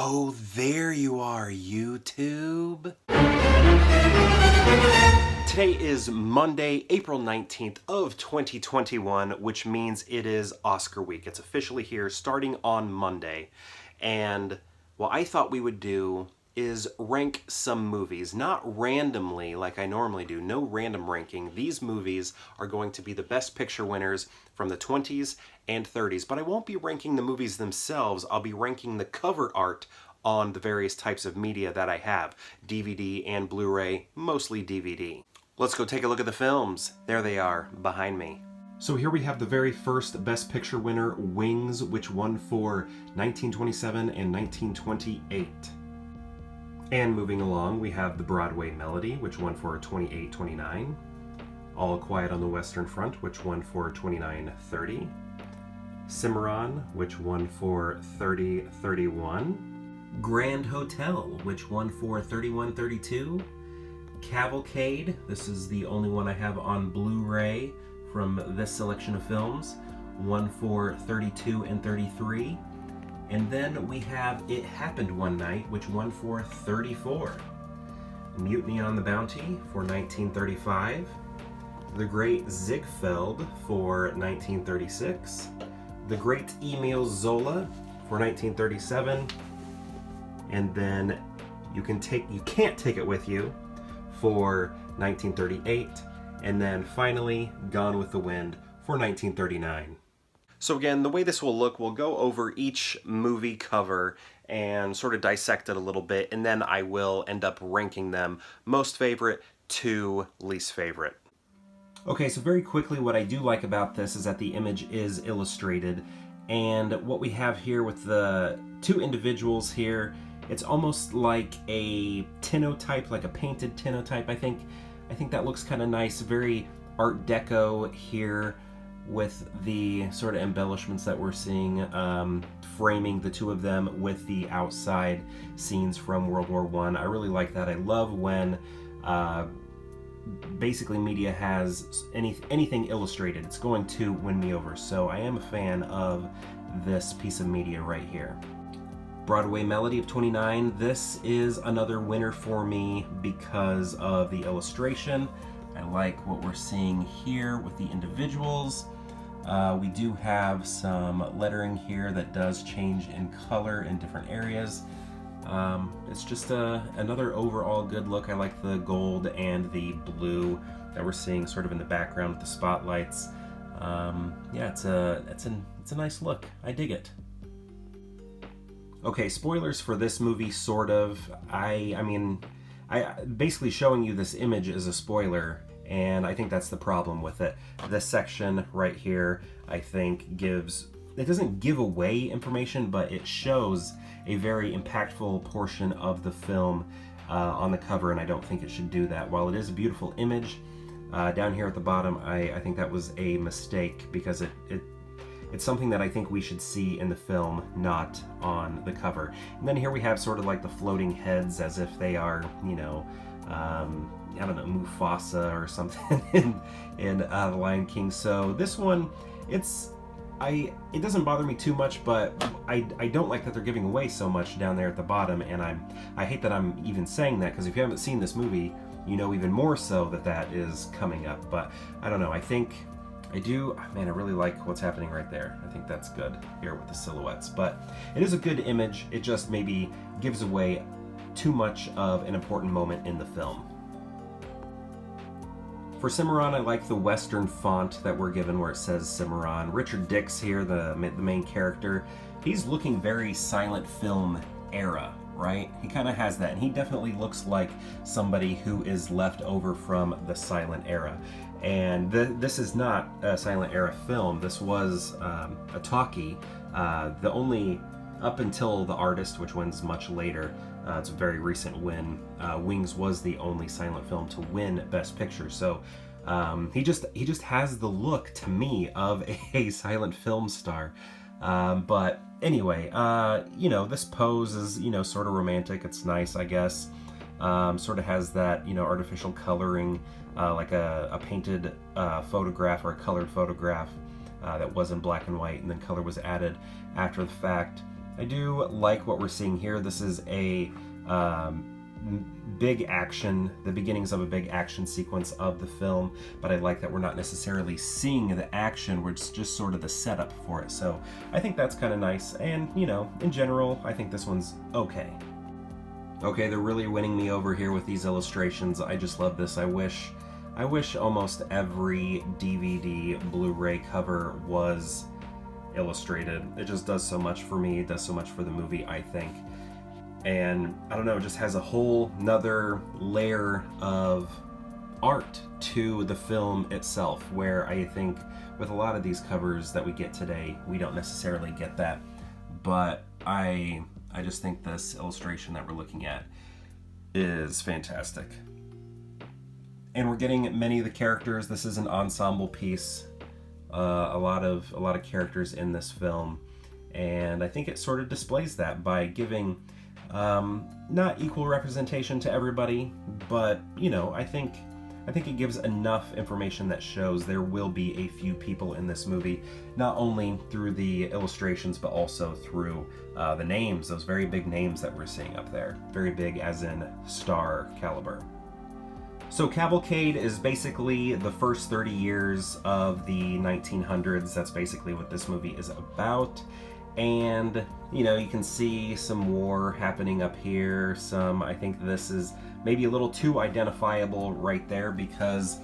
Oh, there you are, YouTube. Today is Monday, April 19th of 2021, which means it is Oscar week. It's officially here starting on Monday. And what I thought we would do is rank some movies, not randomly like I normally do, no random ranking. These movies are going to be the best picture winners from the 20s and 30s, but I won't be ranking the movies themselves. I'll be ranking the cover art on the various types of media that I have, DVD and Blu-ray, mostly DVD. Let's go take a look at the films. There they are, behind me. So here we have the very first Best Picture winner, Wings, which won for 1927 and 1928. And moving along, we have the Broadway Melody, which won for 28-29. All Quiet on the Western Front, which won for 29-30. Cimarron, which won for 30-31. Grand Hotel, which won for 31-32. Cavalcade, this is the only one I have on Blu-ray from this selection of films, won for 32 and 33. And then we have It Happened One Night, which won for 34. Mutiny on the Bounty for 1935. The Great Ziegfeld for 1936. The Great Emile Zola for 1937. And then You Can't Take It With You for 1938. And then finally, Gone with the Wind for 1939. So again, the way this will look, we'll go over each movie cover and sort of dissect it a little bit, and then I will end up ranking them most favorite to least favorite. Okay, so very quickly, what I do like about this is that the image is illustrated, and what we have here with the two individuals here, it's almost like a tinnotype, like a painted tinnotype. I think that looks kind of nice, very Art Deco here, with the sort of embellishments that we're seeing, framing the two of them with the outside scenes from World War I. I really like that. I love when basically media has anything illustrated. It's going to win me over. So I am a fan of this piece of media right here. Broadway Melody of 29. This is another winner for me because of the illustration. I like what we're seeing here with the individuals. We do have some lettering here that does change in color in different areas. It's just another overall good look. I like the gold and the blue that we're seeing sort of in the background with the spotlights. Yeah, it's a nice look. I dig it. Okay, spoilers for this movie, sort of. I mean, basically showing you this image is a spoiler, and I think that's the problem with it. This section right here, I think, it doesn't give away information, but it shows a very impactful portion of the film on the cover, and I don't think it should do that. While it is a beautiful image, down here at the bottom, I think that was a mistake, because it's something that I think we should see in the film, not on the cover. And then here we have sort of like the floating heads as if they are, you know, I don't know, Mufasa or something in The Lion King. So this one, it doesn't bother me too much, but I don't like that they're giving away so much down there at the bottom, and I hate that I'm even saying that, because if you haven't seen this movie, you know even more so that is coming up. But I don't know, man, I really like what's happening right there. I think that's good here with the silhouettes, but it is a good image. It just maybe gives away too much of an important moment in the film. For Cimarron, I like the Western font that we're given where it says Cimarron. Richard Dix here, the main character, he's looking very silent film era, right? He kind of has that, and he definitely looks like somebody who is left over from the silent era. And this is not a silent era film. This was a talkie. The only, up until The Artist, which wins much later, it's a very recent win. Wings was the only silent film to win Best Picture. So he just has the look, to me, of a silent film star. But anyway, you know, this pose is, you know, sort of romantic. It's nice, I guess. Sort of has that, you know, artificial coloring, like a painted photograph or a colored photograph that was in black and white, and then color was added after the fact. I do like what we're seeing here. This is a big action, the beginnings of a big action sequence of the film, but I like that we're not necessarily seeing the action, we're just sort of the setup for it. So I think that's kind of nice, and you know, in general, I think this one's okay. Okay, they're really winning me over here with these illustrations. I just love this. I wish almost every DVD Blu-ray cover was illustrated. It just does so much for me. It does so much for the movie, I think. And I don't know, it just has a whole nother layer of art to the film itself, where I think with a lot of these covers that we get today, we don't necessarily get that. But I just think this illustration that we're looking at is fantastic. And we're getting many of the characters. This is an ensemble piece. A lot of characters in this film, and I think it sort of displays that by giving not equal representation to everybody, but you know, I think it gives enough information that shows there will be a few people in this movie, not only through the illustrations but also through the names, those very big names that we're seeing up there, very big as in star caliber. So Cavalcade is basically the first 30 years of the 1900s. That's basically what this movie is about. And, you know, you can see some war happening up here. I think this is maybe a little too identifiable right there because,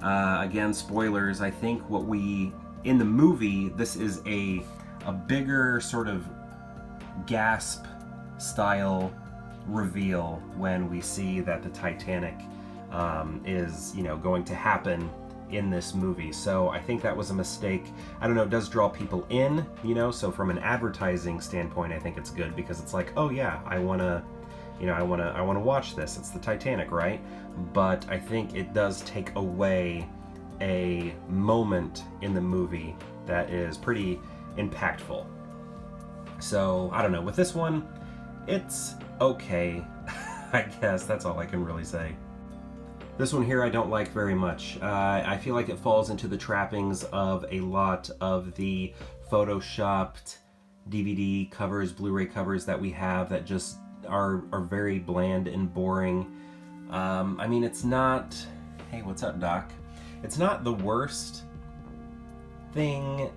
again, spoilers, I think in the movie, this is a bigger sort of gasp style reveal when we see that the Titanic is, you know, going to happen in this movie. So I think that was a mistake. I don't know, it does draw people in, you know, so from an advertising standpoint, I think it's good because it's like, oh yeah, I want to watch this. It's the Titanic, right? But I think it does take away a moment in the movie that is pretty impactful. So I don't know, with this one, it's okay. I guess that's all I can really say. This one here I don't like very much. I feel like it falls into the trappings of a lot of the photoshopped DVD covers, Blu-ray covers that we have that just are very bland and boring. I mean, it's not... Hey, what's up, Doc? It's not the worst thing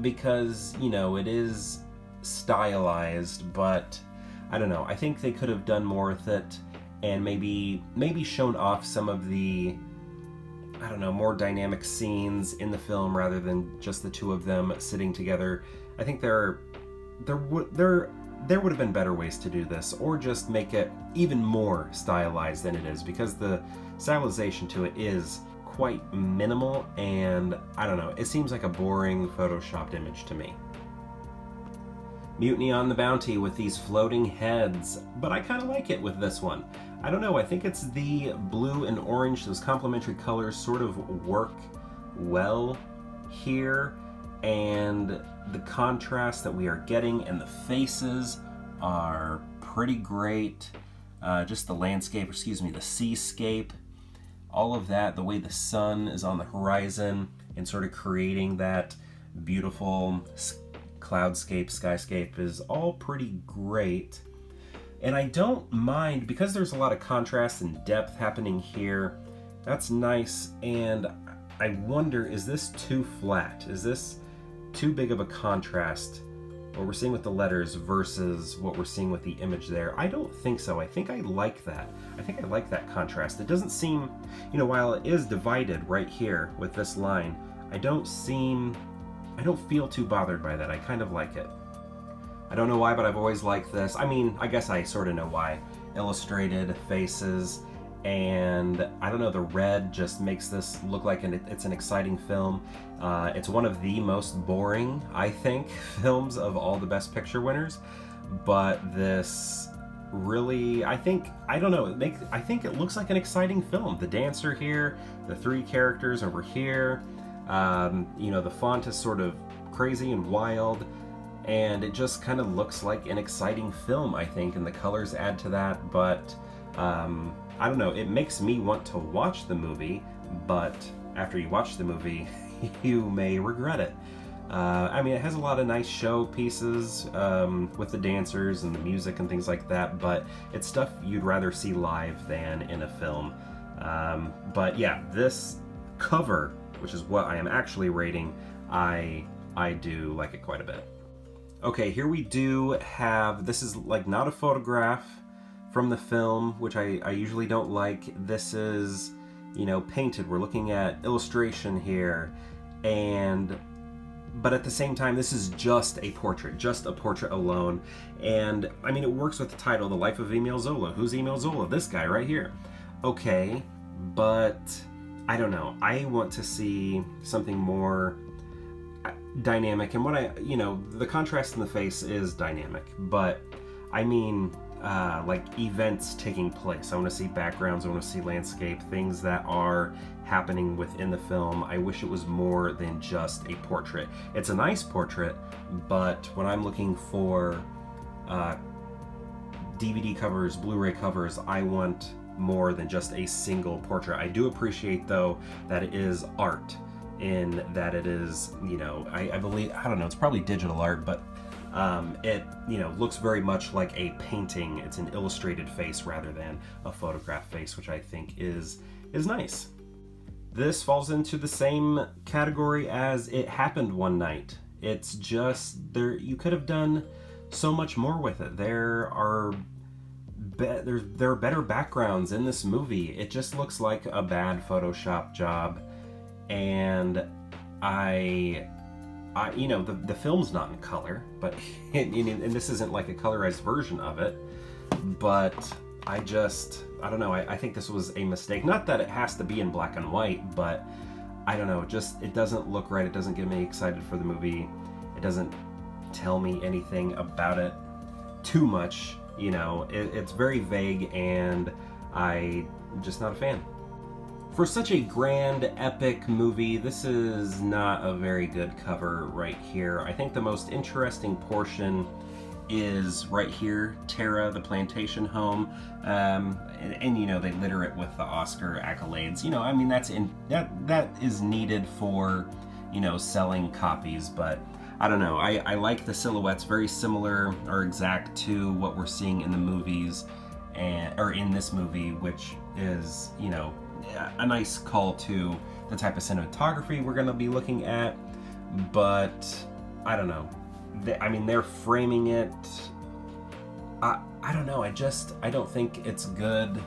because, you know, it is stylized, but I don't know. I think they could have done more with it and maybe shown off some of the, I don't know, more dynamic scenes in the film rather than just the two of them sitting together. I think there would have been better ways to do this, or just make it even more stylized than it is, because the stylization to it is quite minimal, and I don't know, it seems like a boring photoshopped image to me. Mutiny on the Bounty with these floating heads, but I kind of like it with this one. I don't know, I think it's the blue and orange, those complementary colors sort of work well here, and the contrast that we are getting and the faces are pretty great. Just the landscape, the seascape, all of that, the way the sun is on the horizon and sort of creating that beautiful cloudscape, skyscape is all pretty great. And I don't mind, because there's a lot of contrast and depth happening here, that's nice. And I wonder, is this too flat? Is this too big of a contrast, what we're seeing with the letters versus what we're seeing with the image there? I don't think so. I think I like that. I think I like that contrast. It doesn't seem, you know, while it is divided right here with this line, I don't feel too bothered by that. I kind of like it. I don't know why, but I've always liked this. I mean, I guess I sort of know why. Illustrated faces, and I don't know, the red just makes this look like it's an exciting film. It's one of the most boring, I think, films of all the Best Picture winners, but this really, I think it looks like an exciting film. The dancer here, the three characters over here, you know, the font is sort of crazy and wild, and it just kind of looks like an exciting film, I think, and the colors add to that. But I don't know, it makes me want to watch the movie, but after you watch the movie, you may regret it. I mean, it has a lot of nice show pieces with the dancers and the music and things like that, but it's stuff you'd rather see live than in a film. But yeah, this cover, which is what I am actually rating, I do like it quite a bit. Okay, here we do have, this is like not a photograph from the film, which I usually don't like. This is, you know, painted. We're looking at illustration here, but at the same time, this is just a portrait alone. And I mean, it works with the title, The Life of Emile Zola. Who's Emile Zola? This guy right here. Okay, but I don't know. I want to see something more dynamic. And the contrast in the face is dynamic, but I mean, like events taking place. I want to see backgrounds, I want to see landscape, things that are happening within the film. I wish it was more than just a portrait. It's a nice portrait, but when I'm looking for DVD covers, Blu-ray covers, I want more than just a single portrait. I do appreciate, though, that it is art, in that it is, I believe, I don't know, it's probably digital art, but it, looks very much like a painting. It's an illustrated face rather than a photograph face, which I think is nice. This falls into the same category as It Happened One Night. It's just, you could have done so much more with it. There are better backgrounds in this movie. It just looks like a bad Photoshop job, and the film's not in color, but and this isn't like a colorized version of it, but I don't know, I think this was a mistake. Not that it has to be in black and white, but I don't know, it doesn't look right. It doesn't get me excited for the movie. It doesn't tell me anything about it too much. It's very vague, and I'm just not a fan. For such a grand, epic movie, this is not a very good cover right here. I think the most interesting portion is right here, Tara, the plantation home, and they litter it with the Oscar accolades. I mean, that is needed for, selling copies, but I don't know. I like the silhouettes, very similar or exact to what we're seeing in the movies, or in this movie, which is, a nice call to the type of cinematography we're going to be looking at. But I don't know. They're framing it. I don't know. I don't think it's good.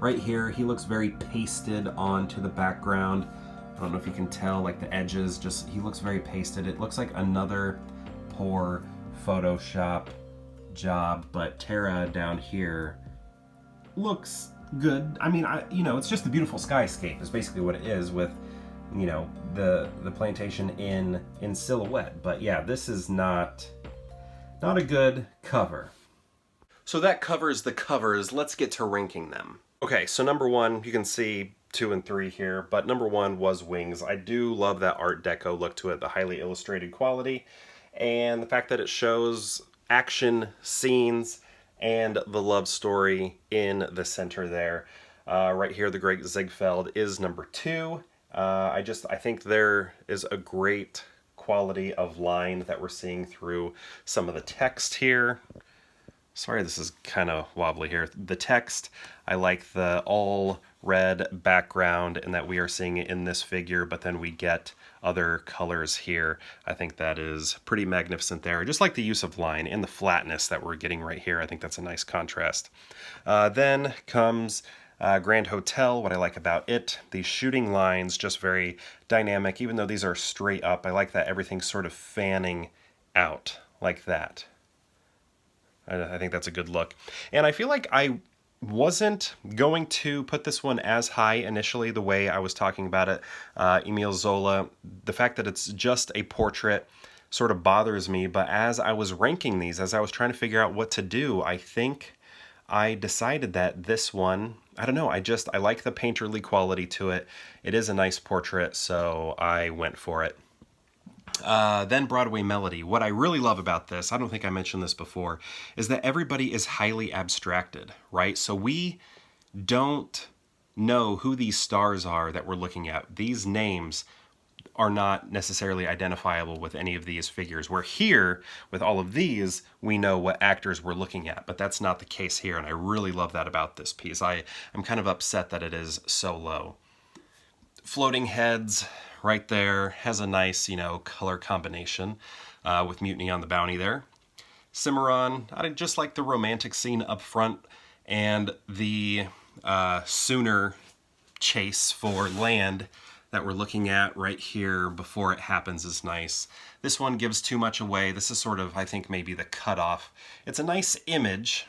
Right here, he looks very pasted onto the background. I don't know if you can tell, like the edges, he looks very pasted. It looks like another poor Photoshop job, but Tara down here looks good. I mean, it's just a beautiful skyscape is basically what it is, with, the plantation in silhouette. But yeah, this is not a good cover. So that covers the covers. Let's get to ranking them. Okay, so number one, you can see 2 and 3 here, but number 1 was Wings. I do love that Art Deco look to it, the highly illustrated quality, and the fact that it shows action scenes and the love story in the center there. Right here, the Great Ziegfeld is number 2. I think there is a great quality of line that we're seeing through some of the text here. Sorry, this is kind of wobbly here. The text, I like the all red background, and that we are seeing it in this figure, but then we get other colors here. I think that is pretty magnificent there. I just like the use of line and the flatness that we're getting right here. I think that's a nice contrast. Then comes Grand Hotel. What I like about it, these shooting lines, just very dynamic. Even though these are straight up, I like that everything's sort of fanning out like that. I think that's a good look. And I feel like I wasn't going to put this one as high initially, the way I was talking about it. Emile Zola, the fact that it's just a portrait sort of bothers me, but as I was ranking these, as I was trying to figure out what to do, I think I decided that this one, I don't know, I like the painterly quality to it. It is a nice portrait, so I went for it. Then Broadway Melody. What I really love about this, I don't think I mentioned this before, is that everybody is highly abstracted, right? So we don't know who these stars are that we're looking at. These names, are not necessarily identifiable with any of these figures. Where here, with all of these, we know what actors we're looking at, but that's not the case here, and I really love that about this piece. I'm kind of upset that it is so low. Floating heads right there, has a nice, color combination with Mutiny on the Bounty there. Cimarron, I just like the romantic scene up front, and the sooner chase for land that we're looking at right here before it happens is nice. This one gives too much away. This is sort of, I think, maybe the cutoff. It's a nice image,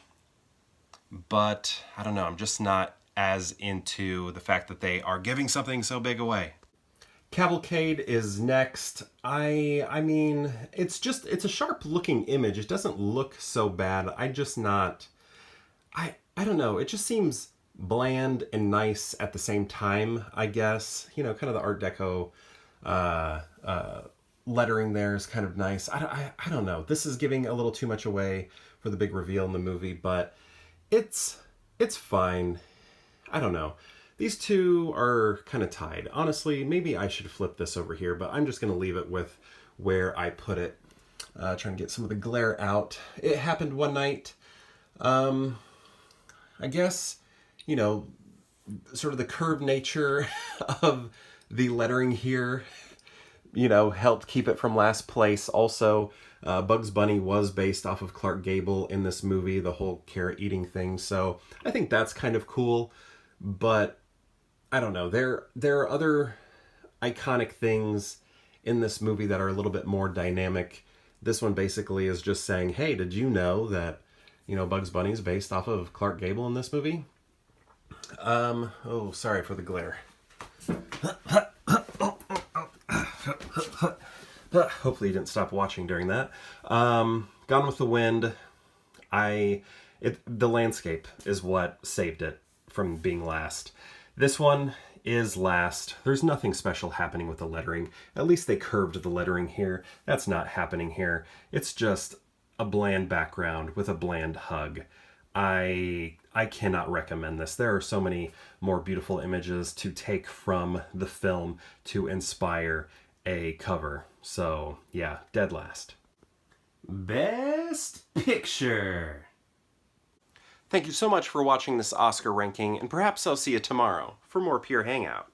but I don't know, I'm just not as into the fact that they are giving something so big away. Cavalcade is next. I mean, it's a sharp looking image. It doesn't look so bad. I don't know, it just seems bland and nice at the same time, I guess. Kind of the Art Deco lettering there is kind of nice. I don't know. This is giving a little too much away for the big reveal in the movie, but it's fine. I don't know. These two are kind of tied. Honestly, maybe I should flip this over here, but I'm just going to leave it with where I put it. Trying to get some of the glare out. It happened one night. I guess, sort of the curved nature of the lettering here, helped keep it from last place. Also, Bugs Bunny was based off of Clark Gable in this movie, the whole carrot eating thing. So I think that's kind of cool, but I don't know. There are other iconic things in this movie that are a little bit more dynamic. This one basically is just saying, hey, did you know that, Bugs Bunny is based off of Clark Gable in this movie? Oh, sorry for the glare. Hopefully you didn't stop watching during that. Gone with the Wind. The landscape is what saved it from being last. This one is last. There's nothing special happening with the lettering. At least they curved the lettering here. That's not happening here. It's just a bland background with a bland hug. I cannot recommend this. There are so many more beautiful images to take from the film to inspire a cover. So yeah, dead last. Best Picture. Thank you so much for watching this Oscar ranking, and perhaps I'll see you tomorrow for more Pure Hangout.